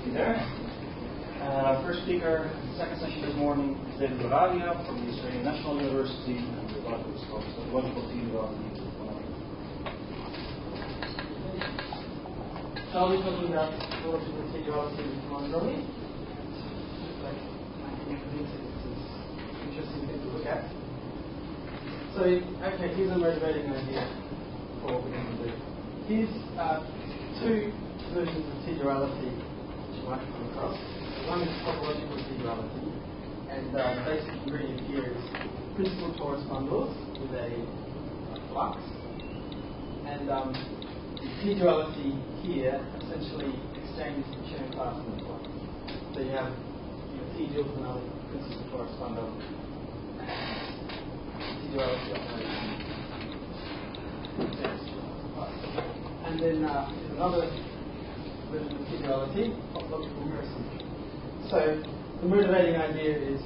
you there. First speaker, second session this morning is David Baraglia from the Australian National University, and the title is called Topological T-duality. So I'll be talking about topological T-duality and monodromy. It's an interesting thing to look at. So, okay, here's a motivating idea for what we're going to do. Here's two versions of T-duality which you might come across. One is topological T-duality, and the basic ingredient here is principal torus bundles with a flux. And the T-duality here essentially exchanges the Chern class and the flux. So you have T-dual with another principal torus bundle, and T-duality operation. And then there's another version of T-duality, topological comparison. So the motivating idea is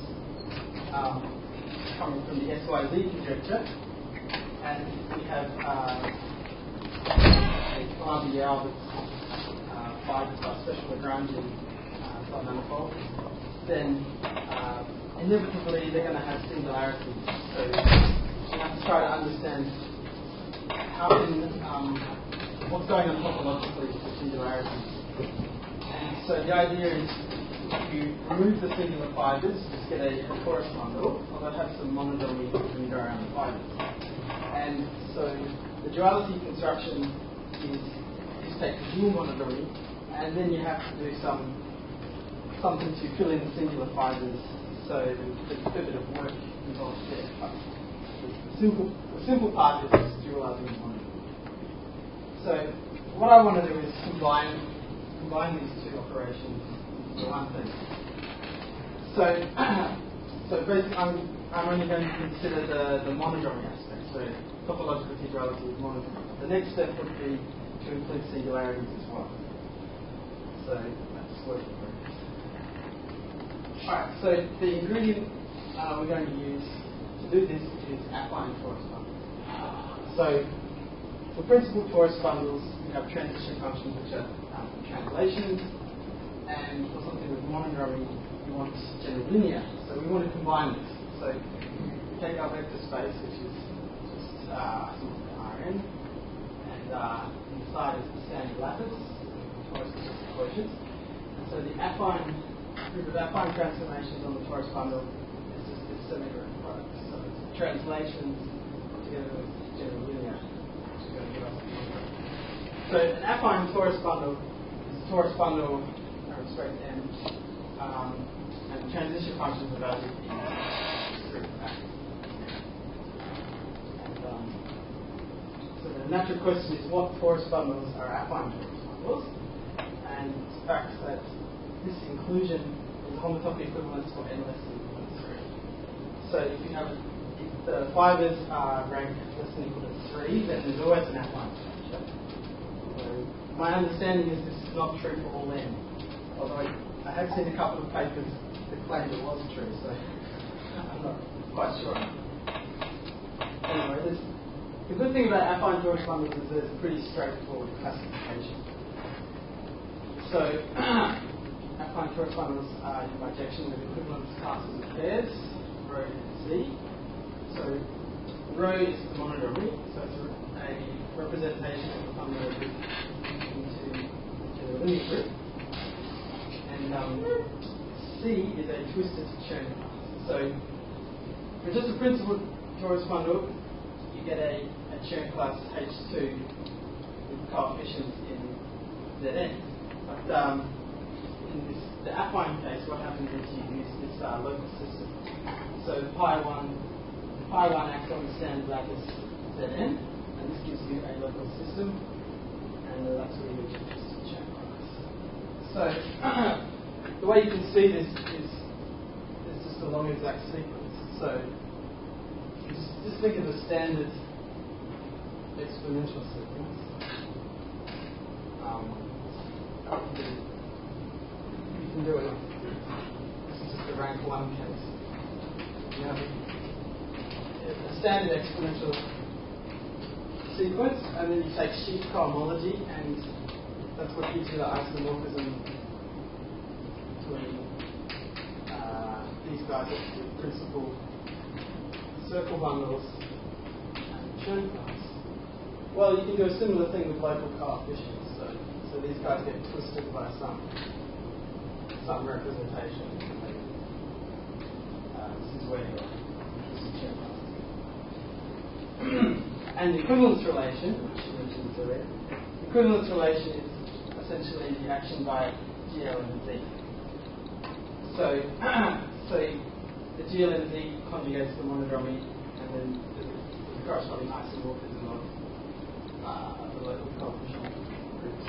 coming from the SYZ conjecture, and we have a Baraglia with fibers are special Lagrangian submanifold, then inevitably they're going to have singularities. So you have to try to understand how what's going on topologically with singularities. And so the idea is if you remove the singular fibers, you just get a torus bundle, although it has some monodromy when you go around the fibers. And so the duality construction is you take the dual monodromy, and then you have to do something to fill in the singular fibers. So there's a bit of work involved there. But the simple part is dualizing the monodromy. So what I want to do is combine these two operations into one thing. So basically, I'm only going to consider the monodromy aspect. So topological T-duality is monodromy. The next step would be to include singularities as well. So that's working for it. Alright, so the ingredient we're going to use to do this is affine torus bundles. So for principal torus bundles, we have transition functions which are translations, and for something with monodromy, we want general linear. So we want to combine this. So we take our vector space, which is just Rn, and inside is the standard lattice, torus equations. And so the group of affine transformations on the torus bundle is just this symmetric product. So it's translations together with general linear, which is going to give us the monodromy. So an affine torus bundle is a torus bundle straight to M, and transition functions are valued in group F. So the natural question is, what torus bundles are affine torus bundles? And it's a fact that this inclusion is homotopy equivalence for n less than equal to 3. So if the fibers are ranked less than equal to 3, then there's always an affine structure. So my understanding is this is not true for all n. Although I have seen a couple of papers that claimed it was true, so I'm not quite sure. Anyway, the good thing about affine torus bundles is there's a pretty straightforward classification. So affine torus bundles are in bijection with equivalence classes of pairs, rho and Z. So rho is the monodromy, so it's a representation of the fundamental group into a linear group. And C is a twisted Chern class. So for just a principal torus bundle, you get a Chern class H2 with coefficients in Zn. But in the affine case, what happens is you use this local system. So pi 1 acts on the standard lattice Zn, and this gives you a local system, and that's where you get this Chern class. So the way you can see this is just a long exact sequence. So just think of a standard exponential sequence. You can do it. This is just the rank 1 case. You have a standard exponential sequence, and then you take sheaf cohomology, and that's what gives you the isomorphism guys with principal circle bundles and churn class? Well, you can do a similar thing with local coefficients. So these guys get twisted by some representation. This is where your churn class. And the equivalence relation, which you mentioned earlier, the equivalence relation is essentially the action by GL and Z. So the GL and Z conjugates the monodromy, and then the corresponding isomorphism of the local coefficient groups.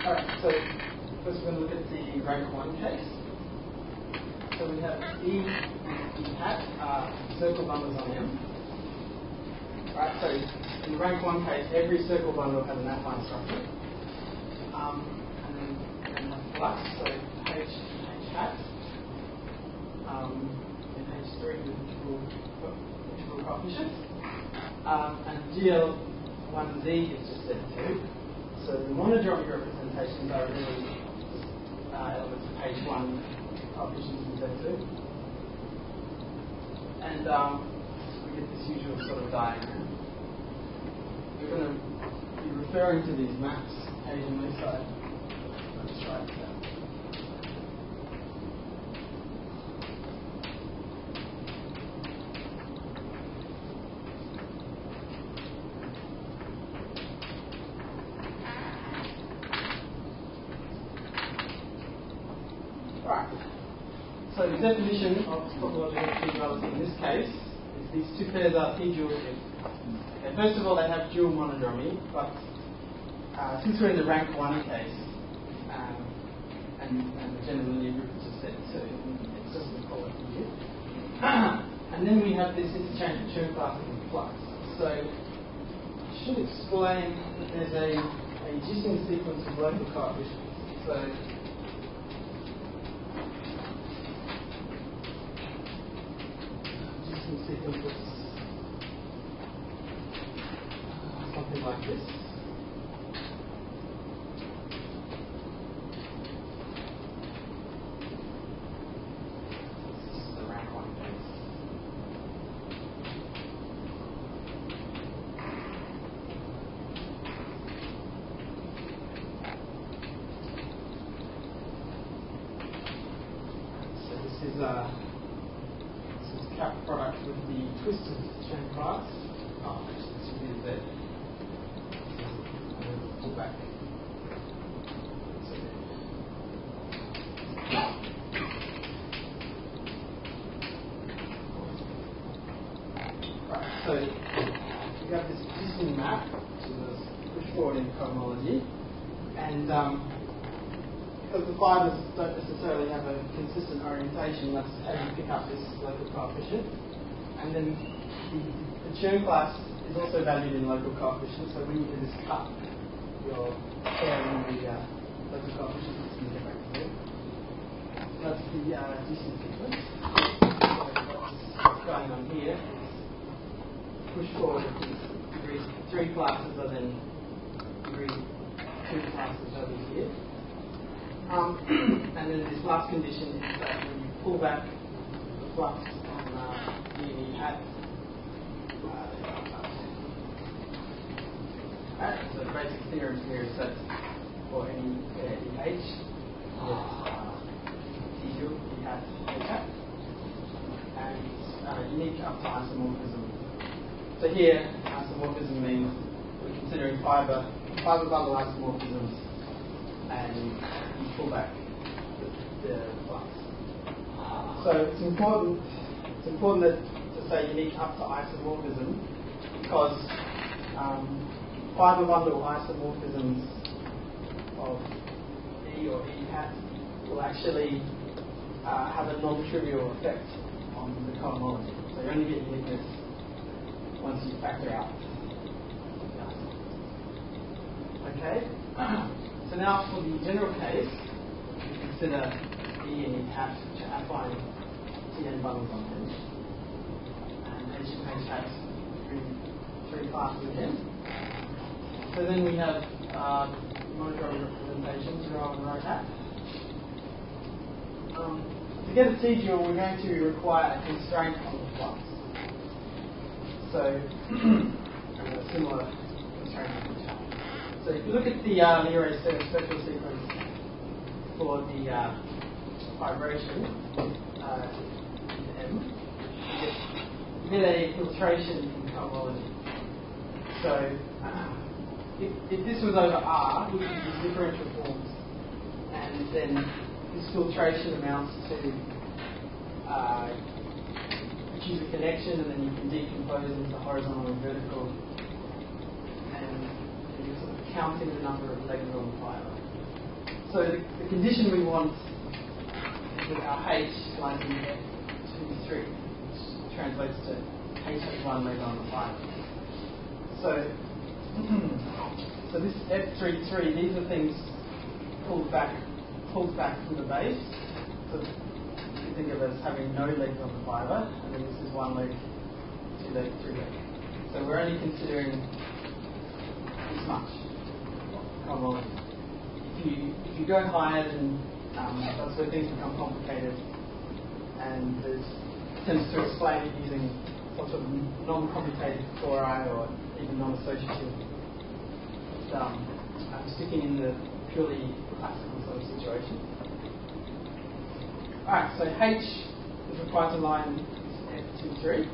Alright, so first we're going to look at the rank 1 case. So we have E hat circle bundles on M. Right, so in the rank 1 case, every circle bundle has an affine structure. And then we have flux, so H hat, and H3 with integral coefficient. And GL1Z is just Z2. So the monodromy representations are really elements of H1 coefficients in Z2. And we get this usual sort of diagram. We're going to be referring to these maps occasionally, so let's try it out. Right. So the definition of topological T-duality in this case is these two pairs are T-dual. Okay, first of all, they have dual monodromy, but since we're in the rank 1 case, and the general linear group is just set 2, it's just we call it here. And then we have this interchange of churn classes and flux. So I should explain that there's a existing sequence of local coefficients. So existing sequence is something like this. This is the rank 1 case. So this is cap product with the twisted churn class. Oh, actually, this would be the Z. Pull back. Right, so we have this existing map, which is pushed forward in cohomology, and because the fibers don't necessarily have a consistent orientation, that's how you pick up this local coefficient. And then the churn class is also valued in local coefficient, so when you do this cut, you're pairing the local coefficients and get back to there. That's the DC sequence. So what's going on here is push forward degree 3 classes are then degree 2 classes over here. And then this last condition is that when you pull back the flux on E hat, so the basic theorem here is that for any EH, T2, E hat, H hat, and unique up to isomorphism. So here, isomorphism means we're considering fiber bundle isomorphisms, and you pull back the flux. So it's important to say unique up to isomorphism because fiber bundle isomorphisms of E or E hat will actually have a non-trivial effect on the cohomology. So you only get uniqueness once you factor out. Okay? So now for the general case, we consider E and E hat, which are affine Tn bundles on H, and H and H hat three classes again. So then we have monodromy representations, 0 and right hat. To get a T-dual, we're going to require a constraint on the flux. So, a similar constraint on the charge. So if you look at the Leray spectral sequence for the vibration, M, you get a filtration in cohomology. So if this was over R, we could use differential forms, and then this filtration amounts to choose a connection, and then you can decompose into horizontal and vertical, and you're sort of counting the number of legs on the fiber. So the condition we want is that our H lies in F23, which translates to H has one leg on the fiber. So this F33, these are things pulled back from the base. So you can think of it as having no legs on the fiber, and then this is one leg, two legs, three legs. So we're only considering this much cohomology. If you go higher, then that's where things become complicated, and there's attempts to explain it using some sort of non-commutative chloride or even non-associative. But I'm sticking in the purely classical sort of situation. Alright, so H is required to lie in F23,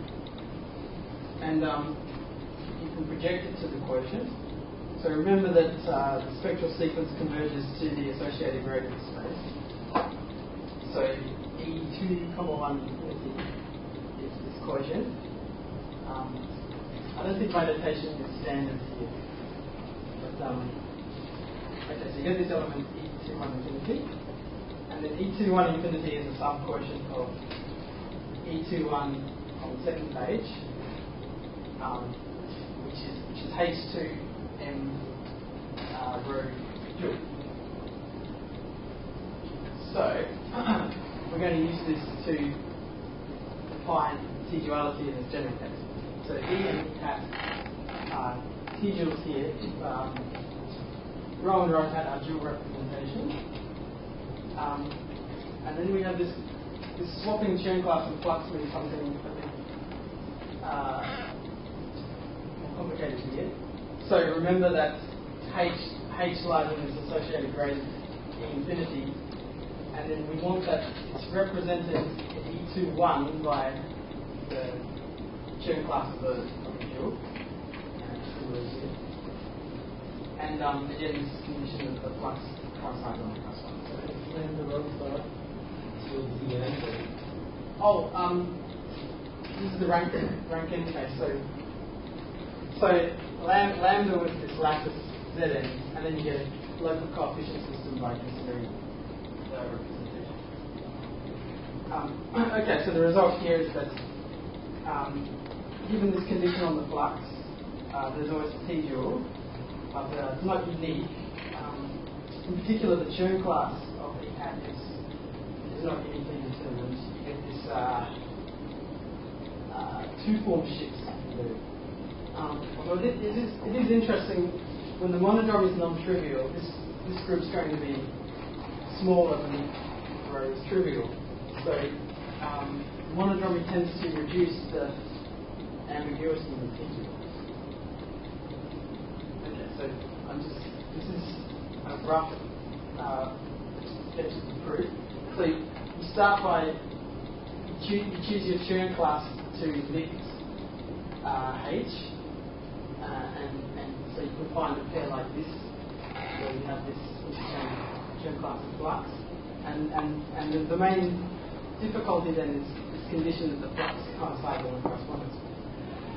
and you can project it to the quotient. So remember that the spectral sequence converges to the associated gradient space. So E2,1 infinity is this quotient. I don't think my notation is standard here. But, okay, so you get this element E21 infinity, and then E21 infinity is a sub-quotient of E21 on the second page, which is H2M rho joule. So we're going to use this to define T-duality in its general case. So E and T-joules here, rho and rho hat are dual representation. And then we have this swapping Chern class and flux means something a bit more complicated here. So remember that H lies in this associated gradient E infinity, and then we want that it's represented in E21 by the Chern class of the joule. And again, this condition of the flux coincides on the plus one. So explain the rho star to the end. This is the Rankine case. So lambda with this lattice Zn, and then you get a local coefficient system by considering the representation. Okay, so the result here is that given this condition on the flux, there's always a T-joule, but it's not unique. In particular, the Chern class of the hat is not uniquely determined. You get this two-form shifts. Although it is interesting, when the monodromy is non-trivial, this group's going to be smaller than the rho is trivial. So monodromy tends to reduce the ambiguity in the T-joule. Okay, so this is a rough steps of the proof. So you start by you choose your Chern class to lift H, and so you can find a pair like this, where you have this Chern class of flux, and the main difficulty then is this condition that the flux coincides on the correspondence.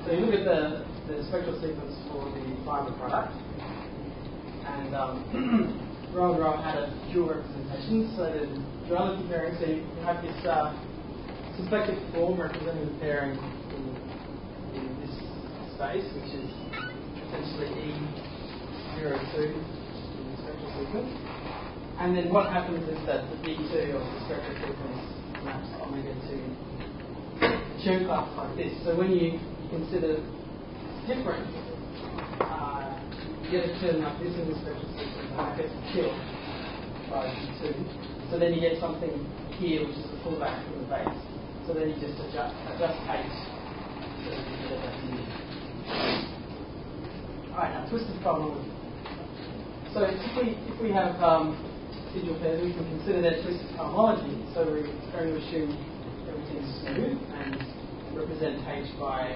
So you look at the spectral sequence for the fiber product, and rho and rho had a dual representation, so the duality pairing, so you have this symplectic form representing the pairing in this space, which is essentially E02 in the spectral sequence. And then what happens is that the D2 of the spectral sequence maps omega to Chern class like this. So when you consider it's different, you get a term like this in the spectral sequence, and it gets killed by T2. So then you get something here which is the pullback from the base. So then you just adjust H so that you get that here. Alright, now twisted cohomology. So if we have residual pairs, we can consider their twisted cohomology. So we're going to assume everything's smooth and represent H by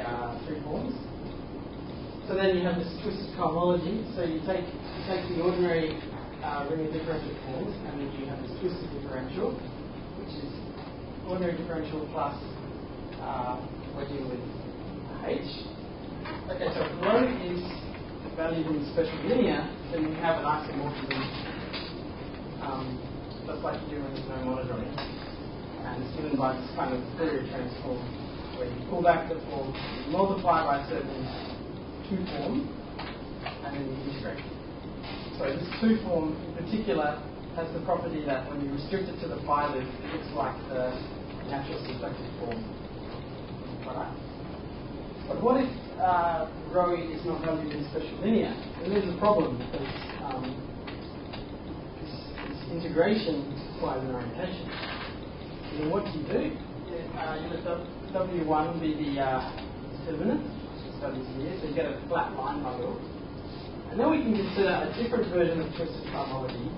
3 forms. So then you have this twisted cohomology. So you take the ordinary ring of differential forms, and then you have this twisted differential, which is ordinary differential plus wedging with H. Okay, so if rho is valued in special linear, then we have an isomorphism, just like you do when there's no monodromy. And it's given by this kind of Fourier transform, where you pull back the form, you multiply by a certain 2 form, and then you integrate. So this 2 form in particular has the property that when you restrict it to the phi loop, it looks like the natural symplectic form product. But what if rho is not valued in special linear? Then there's a problem because this integration requires an orientation. So then what do? You let W1 be the determinant, which is W here, so you get a flat line bundle. And then we can consider a different version of twisted cohomology.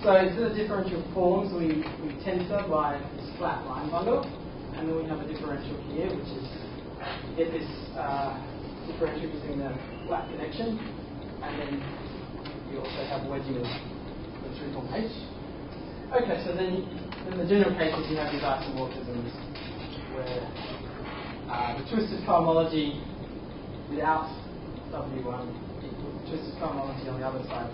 So instead of differential forms, we tensor by this flat line bundle, and then we have a differential here, which is you get this differential using the flat connection, and then you also have wedging of the 3 form H. Okay, so then in the general cases you have these isomorphisms where the twisted cohomology without W1 equals twisted cohomology on the other side.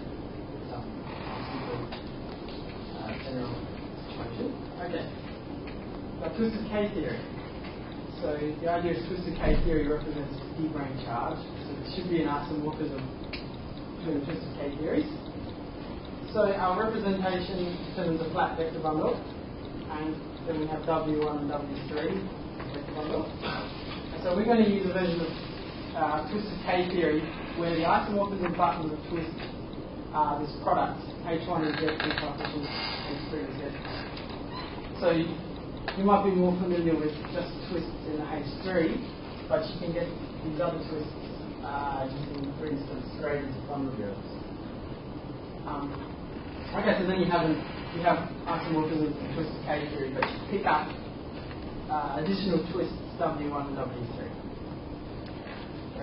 General situation. Okay. Now twisted K theory. So the idea is twisted K theory represents D brane charge. So it should be an isomorphism between twisted K theories. So our representation determines a flat vector bundle, and then we have W1 and W3 vector bundle. And so we're going to use a version of twisted K theory where the isomorphism buttons of twist this product, H1 is Z coefficient, H3 is Z. So you might be more familiar with just twists in the H3, but you can get these other twists using, for instance, gradients of bundle curves. Okay, so then you have isomorphism in twisted K theory, but you pick up additional twists W1 and W3.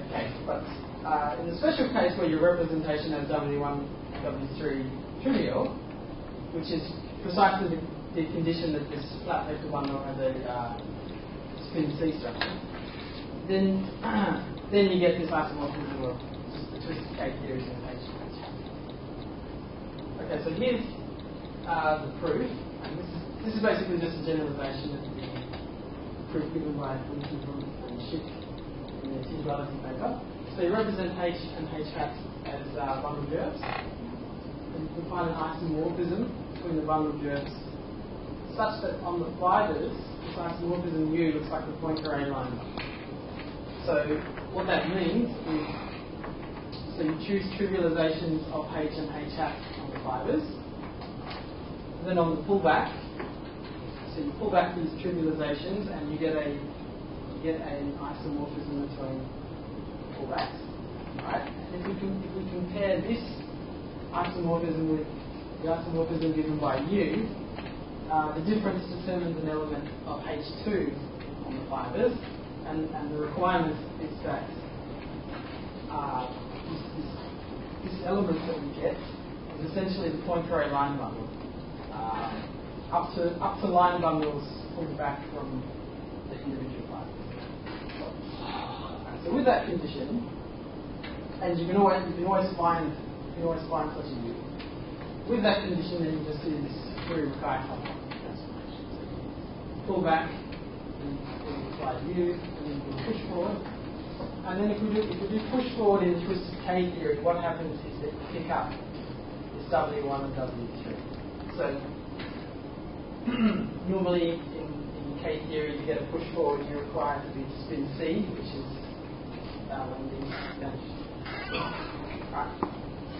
Okay, but in the special case where your representation has W1 W3 trivial, which is precisely the condition that this flat vector bundle has a spin C structure, then you get this isomorphism of the twisted K theories in H. Okay, so here's the proof, and this is basically just a generalization of the proof given by Wilkinson and Schick in the T-duality paper. So you represent H and H hat as bundle curves. And you can find an isomorphism between the bundle curves such that on the fibers, this isomorphism U looks like the Poincare line. So what that means is, so you choose trivializations of H and H hat on the fibers. And then on the pullback, so you pull back these trivializations and you get an isomorphism between pullbacks. Right? And if we compare this isomorphism with the isomorphism given by U, the difference determines an element of H2 on the fibers, and the requirement is that this element that we get is essentially the Poincare line bundle. Up to line bundles pulled back from the individual fibers. So with that condition, and you can always find such a U. With that condition, then you just do this Fourier-Mackay transformation. So pull back, and we apply U, and then we push forward. And then if we do push forward in twisted K theory, what happens is that you pick up this W1 and W3. So normally in K theory, to get a push forward, you're required to be spin C, which is when these vanished. Right.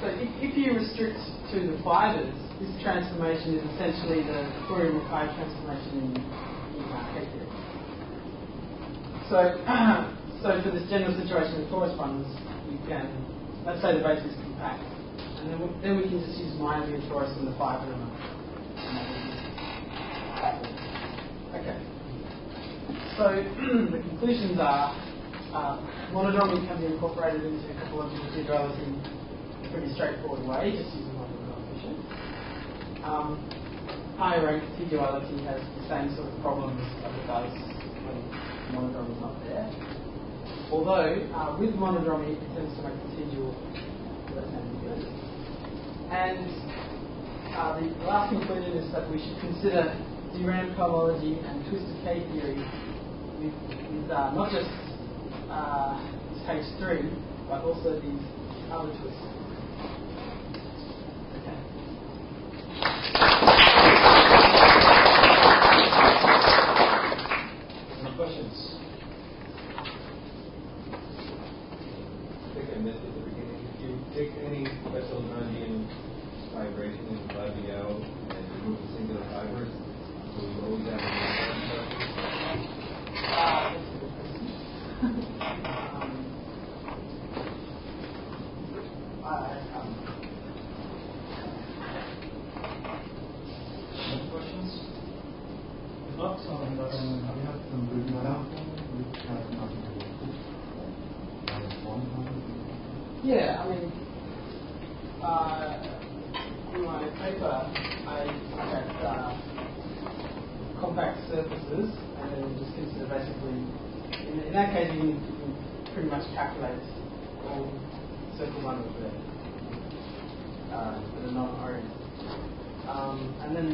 So if you restrict to the fibers, this transformation is essentially the Fourier-Mackay transformation in K-theory. So for this general situation with torus bundles, you can, let's say the base is compact, and then we can just use minor torus in the fiber element. Okay. So the conclusions are monodromy can be incorporated into topological T-duality in a pretty straightforward way, just using monodromy coefficient. Higher rank T-duality has the same sort of problems that it does when monodromy is not there. Although with monodromy it tends to make the T-dual less ambiguous. And the last conclusion is that we should consider DRAM cohomology and twisted K-theory with not just stage 3, but also these other twists. Okay. Any questions? I think I missed it at the beginning. If you take any special Lagrangian vibration in Baraglia and remove the singular fibers, so you always have a Any questions? If not, We have some good which has nothing to do with Yeah, I mean, in my paper, I look at compact surfaces, and then just consider basically, in that case, you can pretty much calculate all circles under there that are non-oriented. And then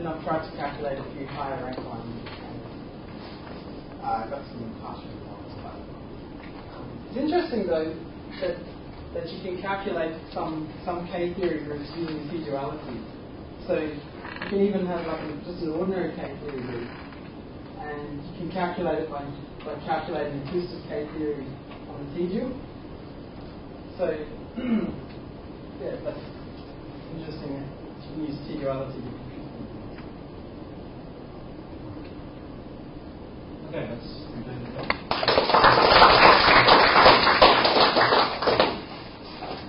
I've tried to calculate a few higher rank ones, and I got some partial results. But it's interesting though that you can calculate some K-theory groups using T-duality. So you can even have like just an ordinary K-theory group, and you can calculate it by calculating the twisted K-theory on the T-dual. So yeah, that's interesting. You can use T-duality. okay, let's complete the talk.